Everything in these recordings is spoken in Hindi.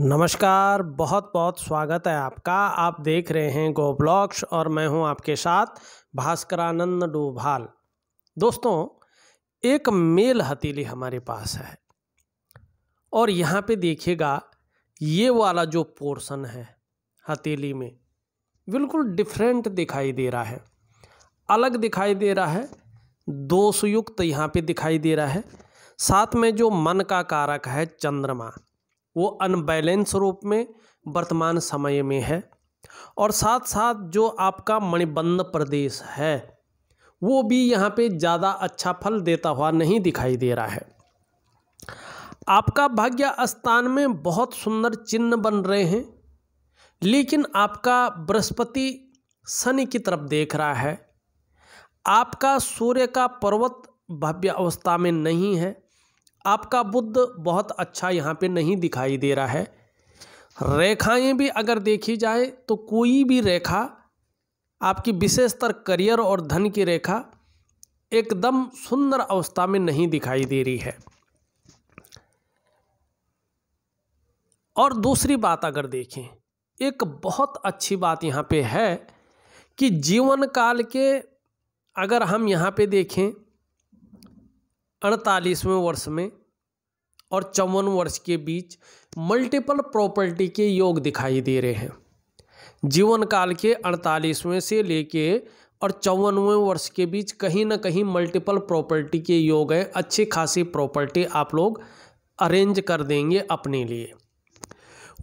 नमस्कार, बहुत बहुत स्वागत है आपका। आप देख रहे हैं गो ब्लॉग्स और मैं हूं आपके साथ भास्करानंद डोभाल। दोस्तों, एक मेल हथेली हमारे पास है और यहाँ पे देखिएगा, ये वाला जो पोर्शन है हथेली में बिल्कुल डिफरेंट दिखाई दे रहा है, अलग दिखाई दे रहा है, दोषयुक्त यहाँ पे दिखाई दे रहा है। साथ में जो मन का कारक है चंद्रमा, वो अनबैलेंस रूप में वर्तमान समय में है और साथ साथ जो आपका मणिबंध प्रदेश है वो भी यहाँ पे ज़्यादा अच्छा फल देता हुआ नहीं दिखाई दे रहा है। आपका भाग्य स्थान में बहुत सुंदर चिन्ह बन रहे हैं, लेकिन आपका बृहस्पति शनि की तरफ देख रहा है। आपका सूर्य का पर्वत भव्य अवस्था में नहीं है। आपका बुध बहुत अच्छा यहाँ पे नहीं दिखाई दे रहा है। रेखाएं भी अगर देखी जाए तो कोई भी रेखा आपकी विशेषतर करियर और धन की रेखा एकदम सुंदर अवस्था में नहीं दिखाई दे रही है। और दूसरी बात अगर देखें, एक बहुत अच्छी बात यहाँ पे है कि जीवन काल के अगर हम यहाँ पे देखें 48वें वर्ष में और 54 वर्ष के बीच मल्टीपल प्रॉपर्टी के योग दिखाई दे रहे हैं। जीवन काल के 48वें से लेके और 54वें वर्ष के बीच कहीं ना कहीं मल्टीपल प्रॉपर्टी के योग हैं। अच्छी खासी प्रॉपर्टी आप लोग अरेंज कर देंगे अपने लिए।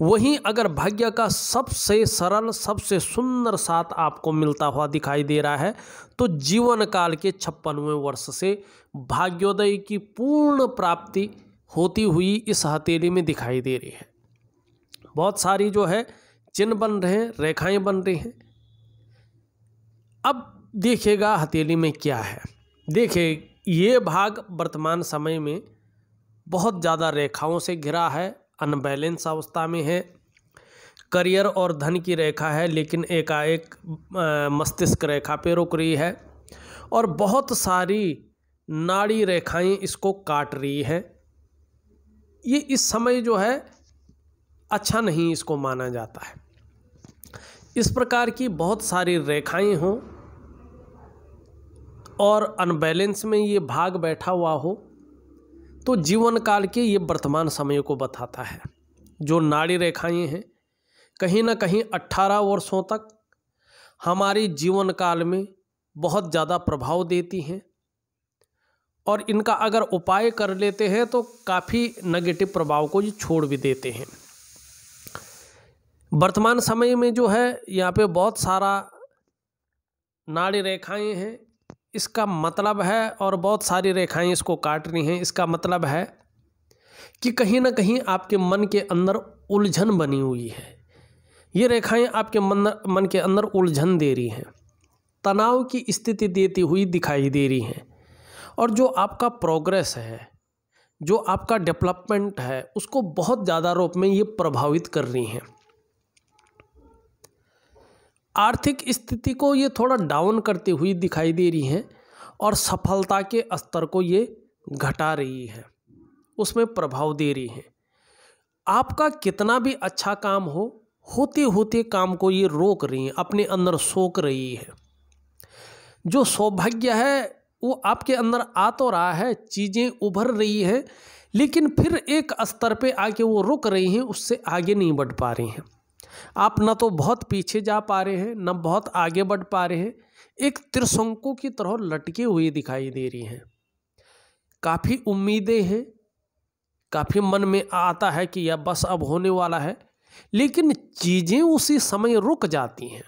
वहीं अगर भाग्य का सबसे सरल सबसे सुंदर साथ आपको मिलता हुआ दिखाई दे रहा है तो जीवन काल के 56वें वर्ष से भाग्योदय की पूर्ण प्राप्ति होती हुई इस हथेली में दिखाई दे रही है। बहुत सारी जो है चिन्ह बन रहे हैं, रेखाएं बन रही हैं। अब देखिएगा हथेली में क्या है। देखिए, ये भाग वर्तमान समय में बहुत ज़्यादा रेखाओं से घिरा है, अनबैलेंस अवस्था में है। करियर और धन की रेखा है, लेकिन एकाएक मस्तिष्क रेखा पे रुक रही है और बहुत सारी नाड़ी रेखाएं इसको काट रही है। ये इस समय जो है अच्छा नहीं इसको माना जाता है। इस प्रकार की बहुत सारी रेखाएं हों और अनबैलेंस में ये भाग बैठा हुआ हो तो जीवन काल के ये वर्तमान समय को बताता है। जो नाड़ी रेखाएं हैं कहीं ना कहीं 18 वर्षों तक हमारी जीवन काल में बहुत ज़्यादा प्रभाव देती हैं और इनका अगर उपाय कर लेते हैं तो काफ़ी नेगेटिव प्रभाव को ये छोड़ भी देते हैं। वर्तमान समय में जो है यहाँ पे बहुत सारा नाड़ी रेखाएं हैं, इसका मतलब है, और बहुत सारी रेखाएं इसको काट रही हैं। इसका मतलब है कि कहीं ना कहीं आपके मन के अंदर उलझन बनी हुई है। ये रेखाएं आपके मन के अंदर उलझन दे रही हैं, तनाव की स्थिति देती हुई दिखाई दे रही हैं और जो आपका प्रोग्रेस है, जो आपका डेवलपमेंट है, उसको बहुत ज़्यादा रूप में ये प्रभावित कर रही हैं। आर्थिक स्थिति को ये थोड़ा डाउन करती हुई दिखाई दे रही हैं और सफलता के स्तर को ये घटा रही है, उसमें प्रभाव दे रही हैं। आपका कितना भी अच्छा काम हो, होते होते काम को ये रोक रही हैं, अपने अंदर सोख रही है। जो सौभाग्य है वो आपके अंदर आ तो रहा है, चीज़ें उभर रही हैं, लेकिन फिर एक स्तर पे आके वो रुक रही हैं, उससे आगे नहीं बढ़ पा रही हैं। आप न तो बहुत पीछे जा पा रहे हैं, न बहुत आगे बढ़ पा रहे हैं। एक त्रिशंकु की तरह लटके हुए दिखाई दे रही हैं। काफ़ी उम्मीदें हैं, काफ़ी मन में आता है कि यह बस अब होने वाला है, लेकिन चीज़ें उसी समय रुक जाती हैं।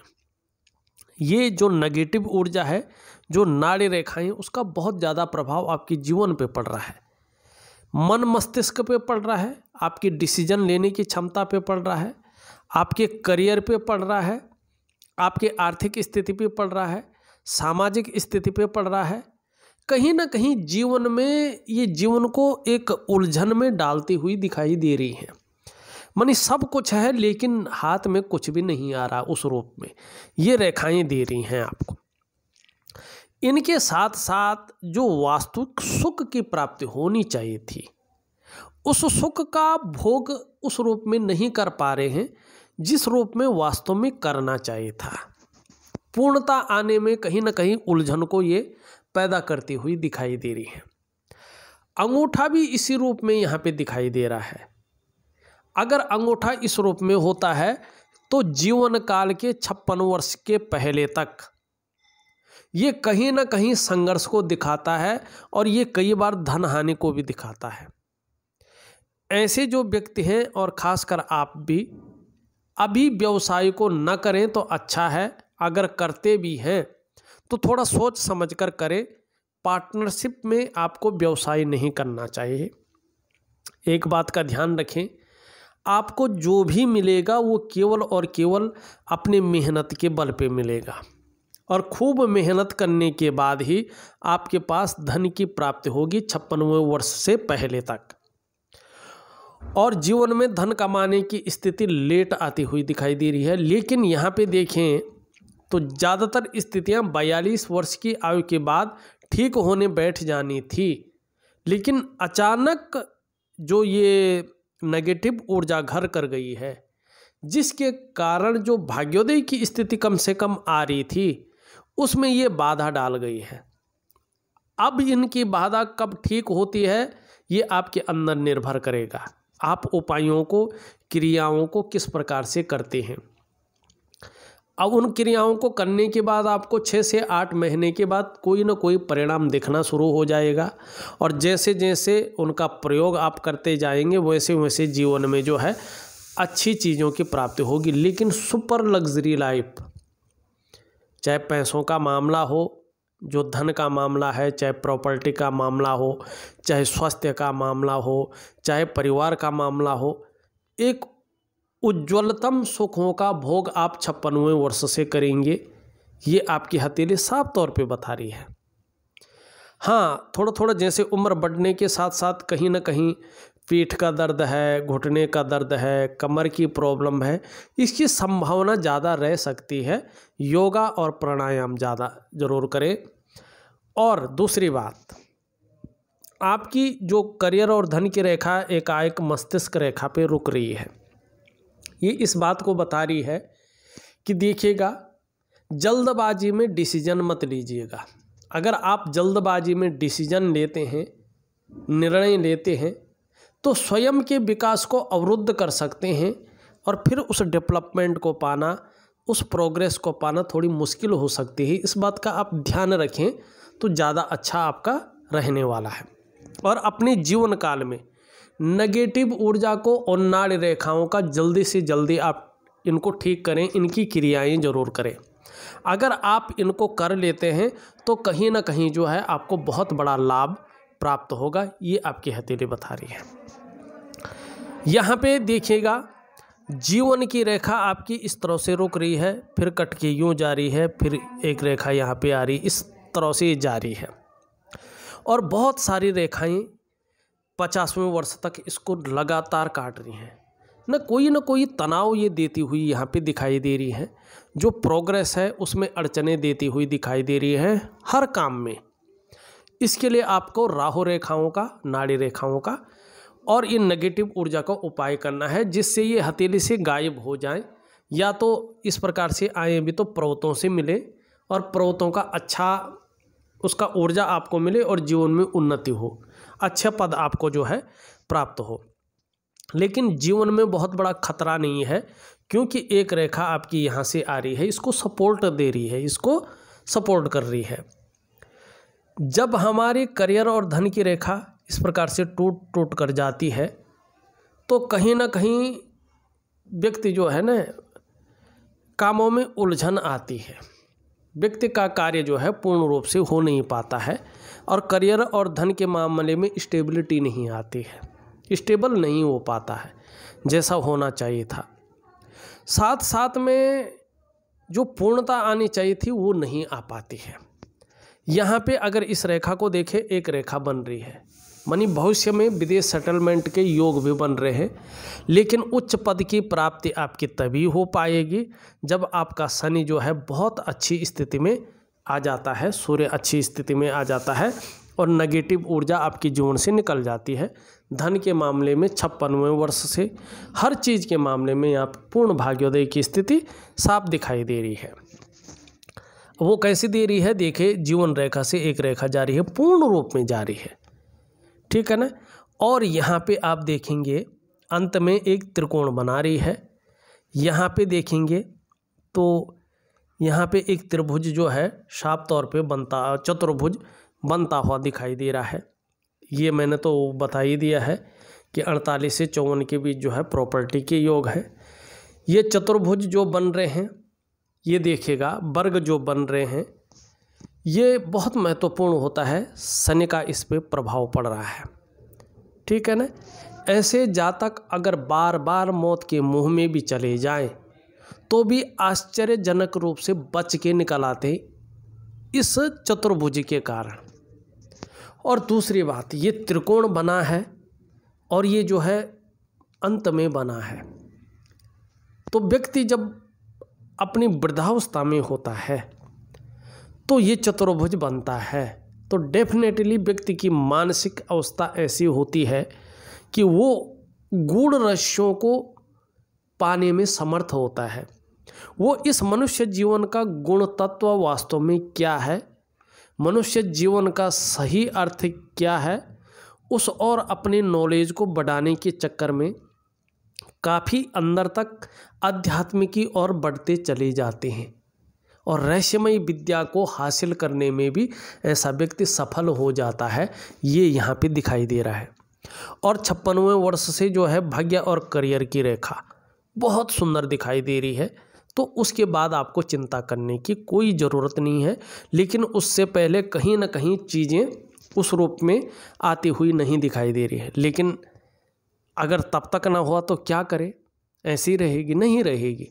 ये जो नेगेटिव ऊर्जा है, जो नाड़ी रेखाएं, उसका बहुत ज़्यादा प्रभाव आपके जीवन पे पड़ रहा है। मन मस्तिष्क पे पड़ रहा है, आपकी डिसीजन लेने की क्षमता पे पड़ रहा है, आपके करियर पे पड़ रहा है, आपके आर्थिक स्थिति पे पड़ रहा है, सामाजिक स्थिति पे पड़ रहा है। कहीं ना कहीं जीवन में ये जीवन को एक उलझन में डालती हुई दिखाई दे रही है। मानी सब कुछ है लेकिन हाथ में कुछ भी नहीं आ रहा, उस रूप में ये रेखाएं दे रही हैं आपको। इनके साथ साथ जो वास्तविक सुख की प्राप्ति होनी चाहिए थी उस सुख का भोग उस रूप में नहीं कर पा रहे हैं जिस रूप में वास्तव में करना चाहिए था। पूर्णता आने में कहीं ना कहीं उलझन को ये पैदा करती हुई दिखाई दे रही है। अंगूठा भी इसी रूप में यहाँ पे दिखाई दे रहा है। अगर अंगूठा इस रूप में होता है तो जीवन काल के 56 वर्ष के पहले तक ये कहीं ना कहीं संघर्ष को दिखाता है और ये कई बार धन हानि को भी दिखाता है। ऐसे जो व्यक्ति हैं और खासकर आप भी अभी व्यवसाय को न करें तो अच्छा है, अगर करते भी हैं तो थोड़ा सोच समझकर करें। पार्टनरशिप में आपको व्यवसाय नहीं करना चाहिए। एक बात का ध्यान रखें, आपको जो भी मिलेगा वो केवल और केवल अपने मेहनत के बल पे मिलेगा और खूब मेहनत करने के बाद ही आपके पास धन की प्राप्ति होगी 56वें वर्ष से पहले तक। और जीवन में धन कमाने की स्थिति लेट आती हुई दिखाई दे रही है। लेकिन यहाँ पे देखें तो ज़्यादातर स्थितियाँ 42 वर्ष की आयु के बाद ठीक होने बैठ जानी थी, लेकिन अचानक जो ये नेगेटिव ऊर्जा घर कर गई है, जिसके कारण जो भाग्योदय की स्थिति कम से कम आ रही थी उसमें ये बाधा डाल गई है। अब इनकी बाधा कब ठीक होती है ये आपके अंदर निर्भर करेगा। आप उपायों को, क्रियाओं को किस प्रकार से करते हैं। अब उन क्रियाओं को करने के बाद आपको 6 से 8 महीने के बाद कोई ना कोई परिणाम दिखना शुरू हो जाएगा और जैसे जैसे उनका प्रयोग आप करते जाएंगे वैसे वैसे जीवन में जो है अच्छी चीज़ों की प्राप्ति होगी। लेकिन सुपर लग्जरी लाइफ, चाहे पैसों का मामला हो, जो धन का मामला है, चाहे प्रॉपर्टी का मामला हो, चाहे स्वास्थ्य का मामला हो, चाहे परिवार का मामला हो, एक उज्ज्वलतम सुखों का भोग आप 56वें वर्ष से करेंगे। ये आपकी हथेली साफ तौर पे बता रही है। हाँ, थोड़ा थोड़ा जैसे उम्र बढ़ने के साथ साथ कहीं ना कहीं पीठ का दर्द है, घुटने का दर्द है, कमर की प्रॉब्लम है, इसकी संभावना ज़्यादा रह सकती है। योगा और प्राणायाम ज़्यादा ज़रूर करें। और दूसरी बात, आपकी जो करियर और धन की रेखा एकाएक मस्तिष्क रेखा पे रुक रही है, ये इस बात को बता रही है कि देखिएगा, जल्दबाजी में डिसीजन मत लीजिएगा। अगर आप जल्दबाजी में डिसीजन लेते हैं, निर्णय लेते हैं, तो स्वयं के विकास को अवरुद्ध कर सकते हैं और फिर उस डेवलपमेंट को पाना, उस प्रोग्रेस को पाना थोड़ी मुश्किल हो सकती है। इस बात का आप ध्यान रखें तो ज़्यादा अच्छा आपका रहने वाला है। और अपने जीवन काल में नेगेटिव ऊर्जा को और नाड़ी रेखाओं का जल्दी से जल्दी आप इनको ठीक करें, इनकी क्रियाएं जरूर करें। अगर आप इनको कर लेते हैं तो कहीं ना कहीं जो है आपको बहुत बड़ा लाभ प्राप्त होगा। ये आपकी हथेली बता रही है। यहाँ पे देखिएगा, जीवन की रेखा आपकी इस तरह से रुक रही है, फिर कट के यूँ जा रही है, फिर एक रेखा यहाँ पे आ रही, इस तरह से जा रही है। और बहुत सारी रेखाएं 50वें वर्ष तक इसको लगातार काट रही हैं। न कोई तनाव ये देती हुई यहाँ पे दिखाई दे रही है। जो प्रोग्रेस है उसमें अड़चने देती हुई दिखाई दे रही है हर काम में। इसके लिए आपको राहु रेखाओं का, नाड़ी रेखाओं का और इन नेगेटिव ऊर्जा का उपाय करना है, जिससे ये हथेली से गायब हो जाए। या तो इस प्रकार से आए भी तो पर्वतों से मिले और पर्वतों का अच्छा उसका ऊर्जा आपको मिले और जीवन में उन्नति हो, अच्छा पद आपको जो है प्राप्त हो। लेकिन जीवन में बहुत बड़ा खतरा नहीं है, क्योंकि एक रेखा आपकी यहाँ से आ रही है, इसको सपोर्ट दे रही है, इसको सपोर्ट कर रही है। जब हमारी करियर और धन की रेखा इस प्रकार से टूट कर जाती है तो कहीं ना कहीं व्यक्ति जो है ना, कामों में उलझन आती है। व्यक्ति का कार्य जो है पूर्ण रूप से हो नहीं पाता है और करियर और धन के मामले में स्टेबिलिटी नहीं आती है, स्टेबल नहीं हो पाता है जैसा होना चाहिए था। साथ साथ में जो पूर्णता आनी चाहिए थी वो नहीं आ पाती है। यहाँ पे अगर इस रेखा को देखें, एक रेखा बन रही है, मानी भविष्य में विदेश सेटलमेंट के योग भी बन रहे हैं। लेकिन उच्च पद की प्राप्ति आपकी तभी हो पाएगी जब आपका शनि जो है बहुत अच्छी स्थिति में आ जाता है, सूर्य अच्छी स्थिति में आ जाता है और नेगेटिव ऊर्जा आपके जीवन से निकल जाती है। धन के मामले में 56वें वर्ष से हर चीज़ के मामले में यहाँ पूर्ण भाग्योदय की स्थिति साफ दिखाई दे रही है। वो कैसी दे रही है, देखिए जीवन रेखा से एक रेखा जा रही है, पूर्ण रूप में जा रही है, ठीक है ना। और यहाँ पे आप देखेंगे अंत में एक त्रिकोण बना रही है। यहाँ पे देखेंगे तो यहाँ पे एक त्रिभुज जो है साफ तौर पे बनता, चतुर्भुज बनता हुआ दिखाई दे रहा है। ये मैंने तो बता ही दिया है कि 48 से 54 के बीच जो है प्रॉपर्टी के योग है। ये चतुर्भुज जो बन रहे हैं, ये देखिएगा वर्ग जो बन रहे हैं, ये बहुत महत्वपूर्ण होता है। शनि का इस पे प्रभाव पड़ रहा है, ठीक है ना। ऐसे जातक अगर बार बार मौत के मुंह में भी चले जाएं तो भी आश्चर्यजनक रूप से बच के निकल आते इस चतुर्भुज के कारण। और दूसरी बात, ये त्रिकोण बना है और ये जो है अंत में बना है, तो व्यक्ति जब अपनी वृद्धावस्था में होता है तो ये चतुर्भुज बनता है, तो डेफिनेटली व्यक्ति की मानसिक अवस्था ऐसी होती है कि वो गूढ़ रहस्यों को पाने में समर्थ होता है। वो इस मनुष्य जीवन का गुण तत्व वास्तव में क्या है, मनुष्य जीवन का सही अर्थ क्या है, उस और अपने नॉलेज को बढ़ाने के चक्कर में काफ़ी अंदर तक आध्यात्मिकी और बढ़ते चले जाते हैं और रहस्यमय विद्या को हासिल करने में भी ऐसा व्यक्ति सफल हो जाता है। ये यहाँ पे दिखाई दे रहा है। और 56वें वर्ष से जो है भाग्य और करियर की रेखा बहुत सुंदर दिखाई दे रही है, तो उसके बाद आपको चिंता करने की कोई ज़रूरत नहीं है। लेकिन उससे पहले कहीं ना कहीं चीज़ें उस रूप में आती हुई नहीं दिखाई दे रही है। लेकिन अगर तब तक ना हुआ तो क्या करें, ऐसी रहेगी, नहीं रहेगी।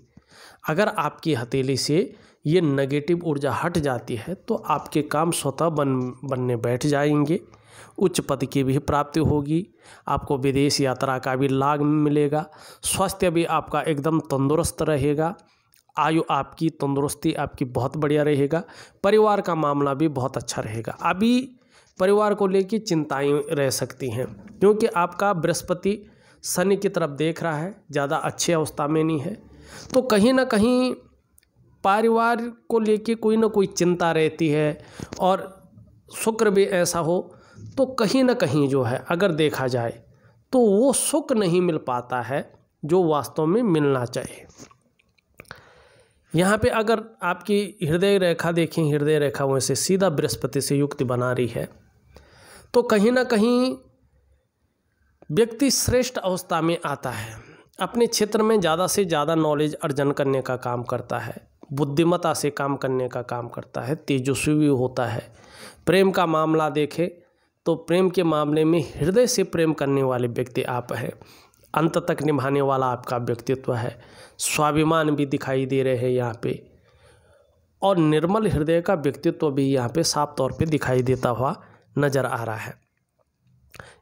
अगर आपकी हथेली से ये नेगेटिव ऊर्जा हट जाती है तो आपके काम स्वतः बनने बैठ जाएंगे। उच्च पद की भी प्राप्ति होगी, आपको विदेश यात्रा का भी लाभ मिलेगा, स्वास्थ्य भी आपका एकदम तंदुरुस्त रहेगा, आयु आपकी, तंदुरुस्ती आपकी बहुत बढ़िया रहेगा, परिवार का मामला भी बहुत अच्छा रहेगा। अभी परिवार को लेकर चिंताएं रह सकती हैं क्योंकि आपका बृहस्पति शनि की तरफ देख रहा है, ज़्यादा अच्छी अवस्था में नहीं है, तो कहीं ना कहीं परिवार को लेके कोई ना कोई चिंता रहती है। और शुक्र भी ऐसा हो तो कहीं ना कहीं जो है अगर देखा जाए तो वो सुख नहीं मिल पाता है जो वास्तव में मिलना चाहिए। यहाँ पे अगर आपकी हृदय रेखा देखें, हृदय रेखा वैसे सीधा बृहस्पति से युक्ति बना रही है, तो कहीं ना कहीं व्यक्ति श्रेष्ठ अवस्था में आता है, अपने क्षेत्र में ज़्यादा से ज़्यादा नॉलेज अर्जन करने का काम करता है, बुद्धिमत्ता से काम करने का काम करता है, तेजस्वी होता है। प्रेम का मामला देखें तो प्रेम के मामले में हृदय से प्रेम करने वाले व्यक्ति आप हैं, अंत तक निभाने वाला आपका व्यक्तित्व है, स्वाभिमान भी दिखाई दे रहे हैं यहाँ पे, और निर्मल हृदय का व्यक्तित्व भी यहाँ पे साफ तौर पे दिखाई देता हुआ नज़र आ रहा है।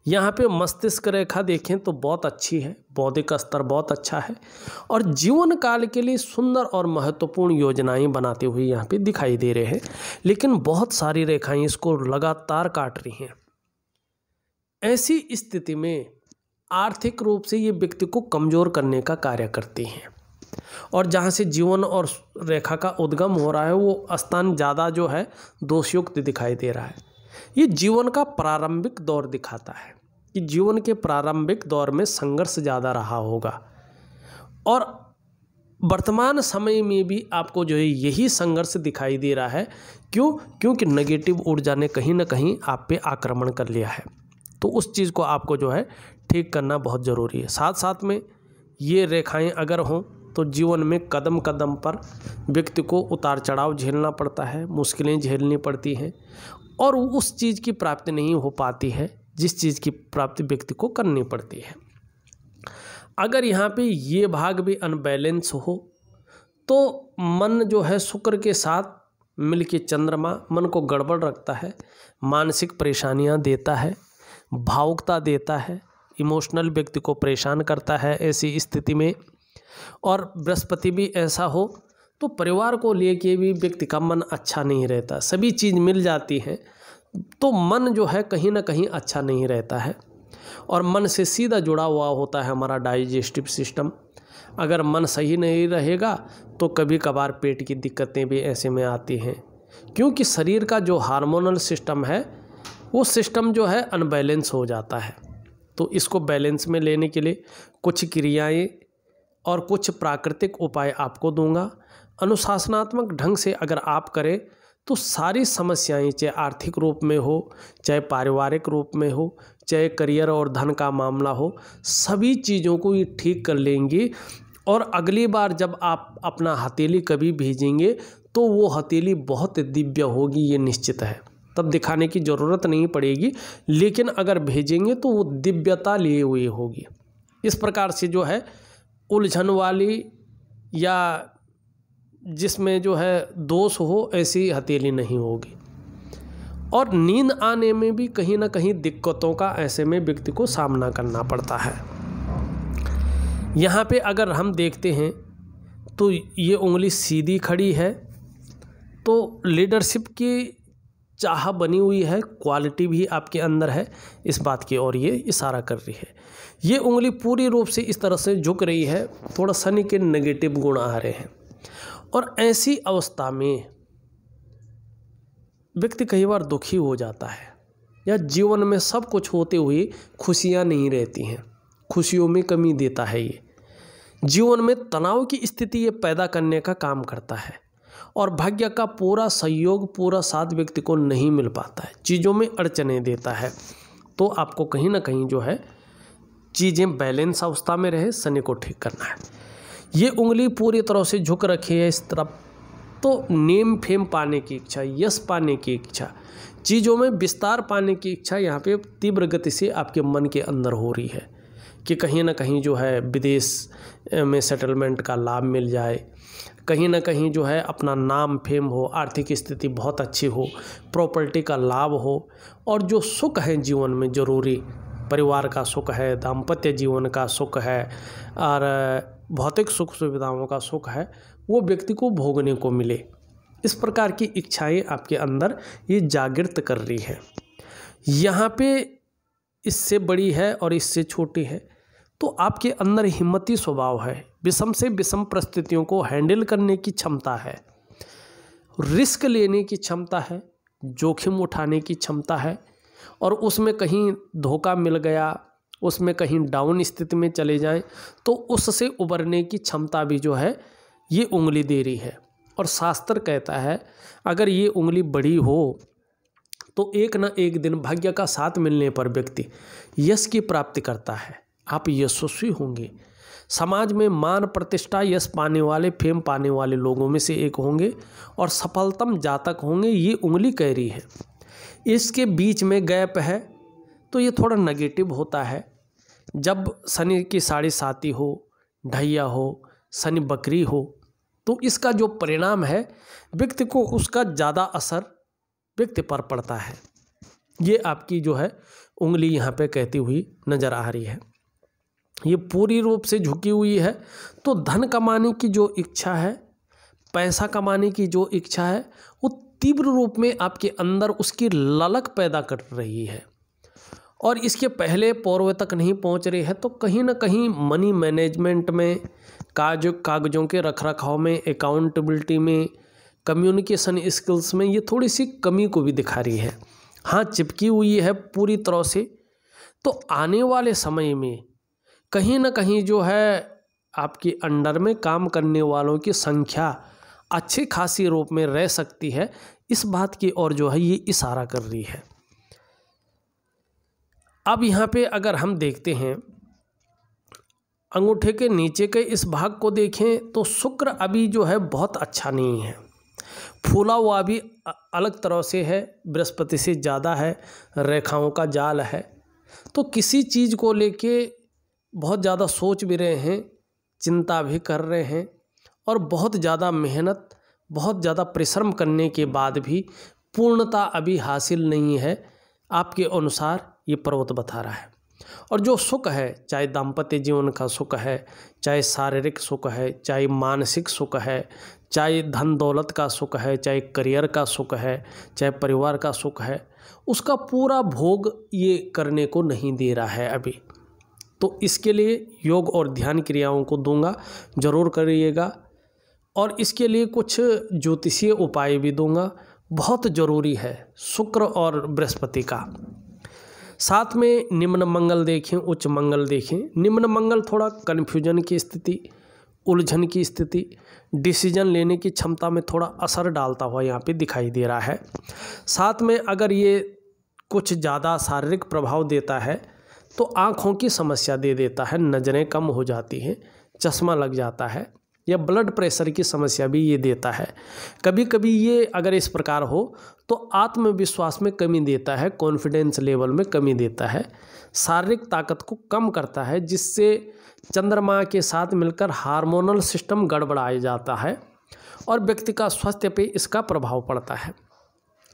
यहाँ पे मस्तिष्क रेखा देखें तो बहुत अच्छी है, बौद्धिक स्तर बहुत अच्छा है और जीवन काल के लिए सुंदर और महत्वपूर्ण योजनाएं बनाते हुए यहाँ पे दिखाई दे रहे हैं। लेकिन बहुत सारी रेखाएं इसको लगातार काट रही हैं। ऐसी स्थिति में आर्थिक रूप से ये व्यक्ति को कमज़ोर करने का कार्य करती हैं और जहाँ से जीवन और रेखा का उद्गम हो रहा है वो स्थान ज़्यादा जो है दोषयुक्त दिखाई दे रहा है। ये जीवन का प्रारंभिक दौर दिखाता है कि जीवन के प्रारंभिक दौर में संघर्ष ज़्यादा रहा होगा और वर्तमान समय में भी आपको जो है यही संघर्ष दिखाई दे रहा है। क्योंकि नेगेटिव ऊर्जा ने कहीं ना कहीं आप पे आक्रमण कर लिया है, तो उस चीज़ को आपको जो है ठीक करना बहुत ज़रूरी है। साथ साथ में ये रेखाएं अगर हों तो जीवन में कदम कदम पर व्यक्ति को उतार चढ़ाव झेलना पड़ता है, मुश्किलें झेलनी पड़ती हैं और उस चीज़ की प्राप्ति नहीं हो पाती है जिस चीज़ की प्राप्ति व्यक्ति को करनी पड़ती है। अगर यहाँ पे ये भाग भी अनबैलेंस हो तो मन जो है शुक्र के साथ मिलके चंद्रमा मन को गड़बड़ रखता है, मानसिक परेशानियाँ देता है, भावुकता देता है, इमोशनल व्यक्ति को परेशान करता है ऐसी स्थिति में। और बृहस्पति भी ऐसा हो तो परिवार को लेके भी व्यक्ति का मन अच्छा नहीं रहता, सभी चीज़ मिल जाती है तो मन जो है कहीं ना कहीं अच्छा नहीं रहता है। और मन से सीधा जुड़ा हुआ होता है हमारा डाइजेस्टिव सिस्टम। अगर मन सही नहीं रहेगा तो कभी कभार पेट की दिक्कतें भी ऐसे में आती हैं, क्योंकि शरीर का जो हार्मोनल सिस्टम है वो सिस्टम जो है अनबैलेंस हो जाता है। तो इसको बैलेंस में लेने के लिए कुछ क्रियाएं और कुछ प्राकृतिक उपाय आपको दूंगा। अनुशासनात्मक ढंग से अगर आप करें तो सारी समस्याएं, चाहे आर्थिक रूप में हो, चाहे पारिवारिक रूप में हो, चाहे करियर और धन का मामला हो, सभी चीज़ों को ये ठीक कर लेंगी। और अगली बार जब आप अपना हथेली कभी भेजेंगे तो वो हथेली बहुत दिव्य होगी, ये निश्चित है। तब दिखाने की ज़रूरत नहीं पड़ेगी, लेकिन अगर भेजेंगे तो वो दिव्यता लिए हुई होगी। इस प्रकार से जो है उलझन वाली या जिसमें जो है दोष हो, ऐसी हथेली नहीं होगी। और नींद आने में भी कहीं ना कहीं दिक्कतों का ऐसे में व्यक्ति को सामना करना पड़ता है। यहाँ पे अगर हम देखते हैं तो ये उंगली सीधी खड़ी है, तो लीडरशिप की चाह बनी हुई है, क्वालिटी भी आपके अंदर है, इस बात की ओर ये इशारा कर रही है। ये उंगली पूरी रूप से इस तरह से झुक रही है, थोड़ा शनि के नेगेटिव गुण आ रहे हैं। और ऐसी अवस्था में व्यक्ति कई बार दुखी हो जाता है, या जीवन में सब कुछ होते हुए खुशियां नहीं रहती हैं, खुशियों में कमी देता है। ये जीवन में तनाव की स्थिति ये पैदा करने का काम करता है, और भाग्य का पूरा सहयोग, पूरा साथ व्यक्ति को नहीं मिल पाता है, चीज़ों में अड़चने देता है। तो आपको कहीं ना कहीं जो है चीज़ें बैलेंस अवस्था में रहे, शनि को ठीक करना है। ये उंगली पूरी तरह से झुक रखी है इस तरफ, तो नेम फेम पाने की इच्छा, यश पाने की इच्छा, चीज़ों में विस्तार पाने की इच्छा यहाँ पे तीव्र गति से आपके मन के अंदर हो रही है कि कहीं ना कहीं जो है विदेश में सेटलमेंट का लाभ मिल जाए, कहीं ना कहीं जो है अपना नाम फेम हो, आर्थिक स्थिति बहुत अच्छी हो, प्रॉपर्टी का लाभ हो, और जो सुख है जीवन में ज़रूरी, परिवार का सुख है, दाम्पत्य जीवन का सुख है, और भौतिक सुख सुविधाओं का सुख है, वो व्यक्ति को भोगने को मिले। इस प्रकार की इच्छाएं आपके अंदर ये जागृत कर रही है। यहाँ पे इससे बड़ी है और इससे छोटी है, तो आपके अंदर हिम्मती स्वभाव है, विषम से विषम परिस्थितियों को हैंडल करने की क्षमता है, रिस्क लेने की क्षमता है, जोखिम उठाने की क्षमता है, और उसमें कहीं धोखा मिल गया, उसमें कहीं डाउन स्थिति में चले जाएं तो उससे उबरने की क्षमता भी जो है ये उंगली दे रही है। और शास्त्र कहता है अगर ये उंगली बड़ी हो तो एक न एक दिन भाग्य का साथ मिलने पर व्यक्ति यश की प्राप्ति करता है, आप यशस्वी होंगे, समाज में मान प्रतिष्ठा यश पाने वाले, फेम पाने वाले लोगों में से एक होंगे और सफलतम जातक होंगे, ये उंगली कह रही है। इसके बीच में गैप है तो ये थोड़ा नेगेटिव होता है। जब शनि की साढ़े साती हो, ढैया हो, शनि बकरी हो, तो इसका जो परिणाम है व्यक्ति को उसका ज़्यादा असर व्यक्ति पर पड़ता है। ये आपकी जो है उंगली यहाँ पे कहती हुई नज़र आ रही है। ये पूरी रूप से झुकी हुई है, तो धन कमाने की जो इच्छा है, पैसा कमाने की जो इच्छा है, वो तीव्र रूप में आपके अंदर उसकी ललक पैदा कर रही है, और इसके पहले पूर्व तक नहीं पहुंच रही है। तो कहीं ना कहीं मनी मैनेजमेंट में, कागजों के रखरखाव में, अकाउंटेबिलिटी में, कम्युनिकेशन स्किल्स में ये थोड़ी सी कमी को भी दिखा रही है। हाँ, चिपकी हुई है पूरी तरह से। तो आने वाले समय में कहीं ना कहीं जो है आपके अंडर में काम करने वालों की संख्या अच्छी खासी रूप में रह सकती है, इस बात की ओर जो है ये इशारा कर रही है। अब यहाँ पे अगर हम देखते हैं अंगूठे के नीचे के इस भाग को देखें तो शुक्र अभी जो है बहुत अच्छा नहीं है, फूला हुआ भी अलग तरह से है, बृहस्पति से ज़्यादा है, रेखाओं का जाल है। तो किसी चीज़ को लेके बहुत ज़्यादा सोच भी रहे हैं, चिंता भी कर रहे हैं, और बहुत ज़्यादा मेहनत, बहुत ज़्यादा परिश्रम करने के बाद भी पूर्णता अभी हासिल नहीं है, आपके अनुसार ये पर्वत बता रहा है। और जो सुख है, चाहे दाम्पत्य जीवन का सुख है, चाहे शारीरिक सुख है, चाहे मानसिक सुख है, चाहे धन दौलत का सुख है, चाहे करियर का सुख है, चाहे परिवार का सुख है, उसका पूरा भोग ये करने को नहीं दे रहा है अभी। तो इसके लिए योग और ध्यान क्रियाओं को दूंगा, जरूर करिएगा। और इसके लिए कुछ ज्योतिषीय उपाय भी दूंगा, बहुत ज़रूरी है, शुक्र और बृहस्पति का। साथ में निम्न मंगल देखें, उच्च मंगल देखें। निम्न मंगल थोड़ा कन्फ्यूजन की स्थिति, उलझन की स्थिति, डिसीजन लेने की क्षमता में थोड़ा असर डालता हुआ यहाँ पे दिखाई दे रहा है। साथ में अगर ये कुछ ज़्यादा शारीरिक प्रभाव देता है तो आँखों की समस्या दे देता है, नज़रें कम हो जाती हैं, चश्मा लग जाता है, या ब्लड प्रेशर की समस्या भी ये देता है। कभी कभी ये अगर इस प्रकार हो तो आत्मविश्वास में कमी देता है, कॉन्फिडेंस लेवल में कमी देता है, शारीरिक ताकत को कम करता है, जिससे चंद्रमा के साथ मिलकर हार्मोनल सिस्टम गड़बड़ा जाता है और व्यक्ति का स्वास्थ्य पे इसका प्रभाव पड़ता है।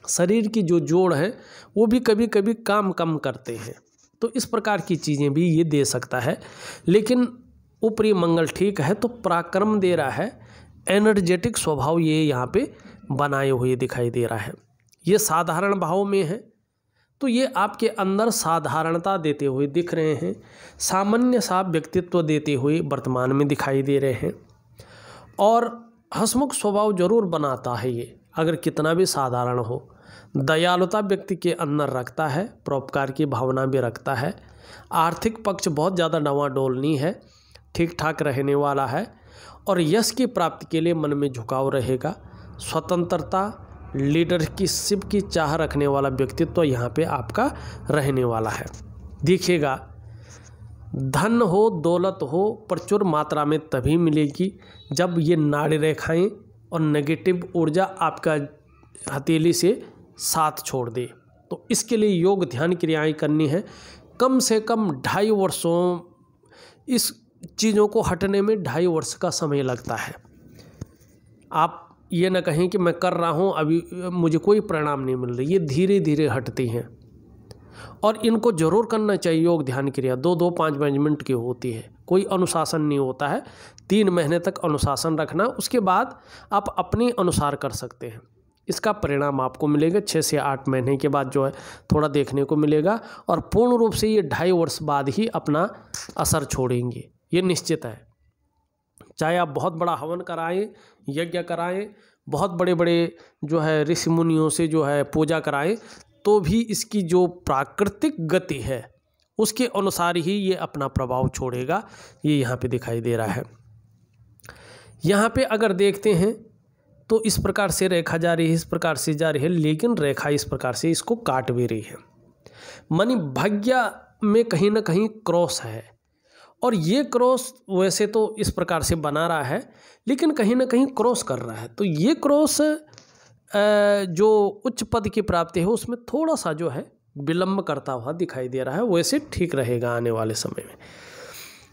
शरीर की जो जोड़ है वो भी कभी कभी काम कम करते हैं, तो इस प्रकार की चीज़ें भी ये दे सकता है। लेकिन ऊपरी मंगल ठीक है तो पराक्रम दे रहा है, एनर्जेटिक स्वभाव ये यहाँ पे बनाए हुए दिखाई दे रहा है। ये साधारण भाव में है तो ये आपके अंदर साधारणता देते हुए दिख रहे हैं, सामान्य सा व्यक्तित्व देते हुए वर्तमान में दिखाई दे रहे हैं। और हंसमुख स्वभाव जरूर बनाता है ये, अगर कितना भी साधारण हो। दयालुता व्यक्ति के अंदर रखता है, परोपकार की भावना भी रखता है। आर्थिक पक्ष बहुत ज़्यादा डवाडोल नहीं है, ठीक ठाक रहने वाला है। और यश की प्राप्ति के लिए मन में झुकाव रहेगा। स्वतंत्रता, लीडरशिप की चाह रखने वाला व्यक्तित्व यहाँ पे आपका रहने वाला है। देखिएगा, धन हो, दौलत हो, प्रचुर मात्रा में तभी मिलेगी जब ये नाड़ी रेखाएं और नेगेटिव ऊर्जा आपका हथेली से साथ छोड़ दे। तो इसके लिए योग ध्यान क्रियाएं करनी है। कम से कम 2.5 वर्षों, इस चीज़ों को हटने में 2.5 वर्ष का समय लगता है। आप ये ना कहें कि मैं कर रहा हूँ अभी मुझे कोई परिणाम नहीं मिल रही, ये धीरे धीरे हटती हैं और इनको जरूर करना चाहिए। योग ध्यान क्रिया 2-2, 5-5 मिनट की होती है, कोई अनुशासन नहीं होता है। 3 महीने तक अनुशासन रखना, उसके बाद आप अपने अनुसार कर सकते हैं। इसका परिणाम आपको मिलेगा 6 से 8 महीने के बाद, जो है थोड़ा देखने को मिलेगा। और पूर्ण रूप से ये 2.5 वर्ष बाद ही अपना असर छोड़ेंगे, ये निश्चित है। चाहे आप बहुत बड़ा हवन कराएं, यज्ञ कराएं, बहुत बड़े बड़े जो है ऋषि मुनियों से जो है पूजा कराएं, तो भी इसकी जो प्राकृतिक गति है उसके अनुसार ही ये अपना प्रभाव छोड़ेगा। ये यहाँ पे दिखाई दे रहा है। यहाँ पे अगर देखते हैं तो इस प्रकार से रेखा जा रही है, इस प्रकार से जा रही है, लेकिन रेखा इस प्रकार से इसको काट भी रही है। मानी भाग्य में कहीं ना कहीं क्रॉस है, और ये क्रॉस वैसे तो इस प्रकार से बना रहा है, लेकिन कहीं ना कहीं क्रॉस कर रहा है। तो ये क्रॉस जो उच्च पद की प्राप्ति है उसमें थोड़ा सा जो है विलंब करता हुआ दिखाई दे रहा है। वैसे ठीक रहेगा आने वाले समय में।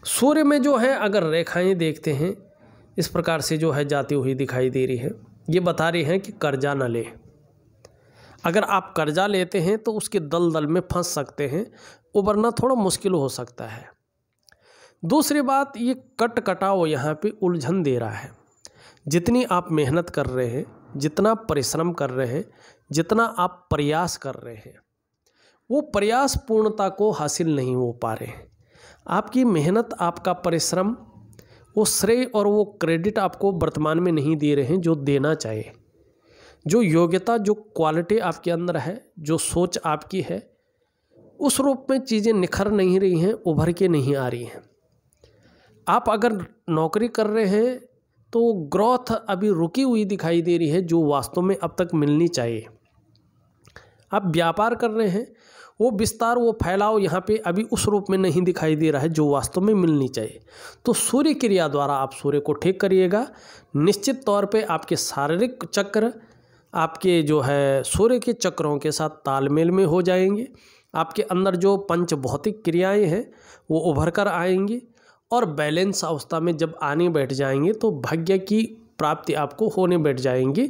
सूर्य में जो है अगर रेखाएं देखते हैं, इस प्रकार से जो है जाती हुई दिखाई दे रही है। ये बता रही हैं कि कर्जा न ले। अगर आप कर्जा लेते हैं तो उसके दलदल में फंस सकते हैं, उबरना थोड़ा मुश्किल हो सकता है। दूसरी बात, ये कटाव यहाँ पे उलझन दे रहा है। जितनी आप मेहनत कर रहे हैं, जितना परिश्रम कर रहे हैं, जितना आप प्रयास कर रहे हैं, वो प्रयास पूर्णता को हासिल नहीं हो पा रहे हैं। आपकी मेहनत, आपका परिश्रम, वो श्रेय और वो क्रेडिट आपको वर्तमान में नहीं दे रहे हैं जो देना चाहिए। जो योग्यता, जो क्वालिटी आपके अंदर है, जो सोच आपकी है, उस रूप में चीज़ें निखर नहीं रही हैं, उभर के नहीं आ रही हैं। आप अगर नौकरी कर रहे हैं तो ग्रोथ अभी रुकी हुई दिखाई दे रही है, जो वास्तव में अब तक मिलनी चाहिए। आप व्यापार कर रहे हैं, वो विस्तार, वो फैलाव यहाँ पे अभी उस रूप में नहीं दिखाई दे रहा है जो वास्तव में मिलनी चाहिए। तो सूर्य क्रिया द्वारा आप सूर्य को ठीक करिएगा। निश्चित तौर पे आपके शारीरिक चक्र आपके जो है सूर्य के चक्रों के साथ तालमेल में हो जाएंगे। आपके अंदर जो पंच भौतिक क्रियाएँ हैं वो उभर कर आएंगी, और बैलेंस अवस्था में जब आने बैठ जाएंगे तो भाग्य की प्राप्ति आपको होने बैठ जाएंगी।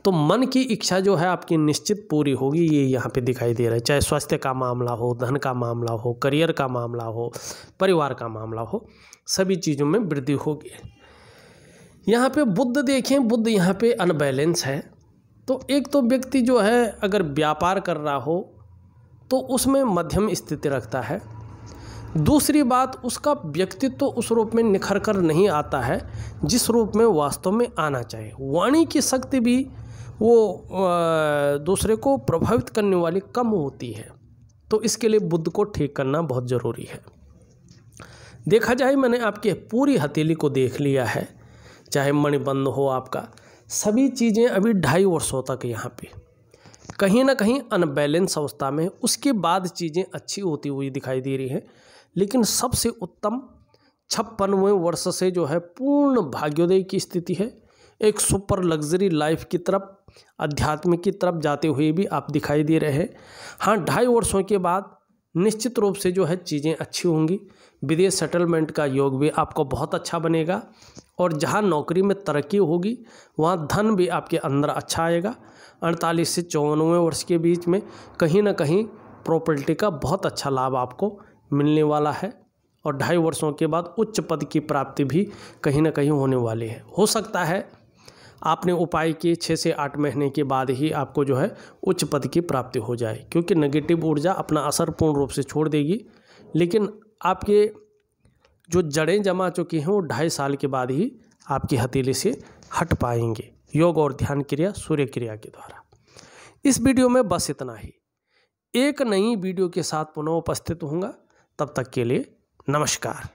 तो मन की इच्छा जो है आपकी निश्चित पूरी होगी, ये यहाँ पे दिखाई दे रहा है। चाहे स्वास्थ्य का मामला हो, धन का मामला हो, करियर का मामला हो, परिवार का मामला हो, सभी चीज़ों में वृद्धि होगी। यहाँ पे बुध देखें, बुध यहाँ पे अनबैलेंस है। तो एक तो व्यक्ति जो है अगर व्यापार कर रहा हो तो उसमें मध्यम स्थिति रखता है। दूसरी बात, उसका व्यक्तित्व तो उस रूप में निखर कर नहीं आता है जिस रूप में वास्तव में आना चाहिए। वाणी की शक्ति भी वो दूसरे को प्रभावित करने वाली कम होती है। तो इसके लिए बुध को ठीक करना बहुत ज़रूरी है। देखा जाए, मैंने आपकी पूरी हथेली को देख लिया है, चाहे मणिबंध हो आपका, सभी चीज़ें अभी 2.5 वर्षों तक यहाँ पे कहीं ना कहीं अनबैलेंस अवस्था में, उसके बाद चीज़ें अच्छी होती हुई दिखाई दे रही हैं। लेकिन सबसे उत्तम 56वें वर्ष से जो है पूर्ण भाग्योदय की स्थिति है। एक सुपर लग्जरी लाइफ की तरफ, अध्यात्म की तरफ जाते हुए भी आप दिखाई दे रहे हैं। हाँ, 2.5 वर्षों के बाद निश्चित रूप से जो है चीज़ें अच्छी होंगी। विदेश सेटलमेंट का योग भी आपको बहुत अच्छा बनेगा। और जहाँ नौकरी में तरक्की होगी वहाँ धन भी आपके अंदर अच्छा आएगा। 48 से 54वें वर्ष के बीच में कहीं ना कहीं प्रॉपर्टी का बहुत अच्छा लाभ आपको मिलने वाला है। और 2.5 वर्षों के बाद उच्च पद की प्राप्ति भी कहीं ना कहीं होने वाली है। हो सकता है आपने उपाय किए 6 से 8 महीने के बाद ही आपको जो है उच्च पद की प्राप्ति हो जाए, क्योंकि नेगेटिव ऊर्जा अपना असर पूर्ण रूप से छोड़ देगी। लेकिन आपके जो जड़ें जमा चुकी हैं वो 2.5 साल के बाद ही आपकी हथेली से हट पाएंगे, योग और ध्यान क्रिया, सूर्य क्रिया के द्वारा। इस वीडियो में बस इतना ही। एक नई वीडियो के साथ पुनः उपस्थित होऊंगा। तब तक के लिए नमस्कार।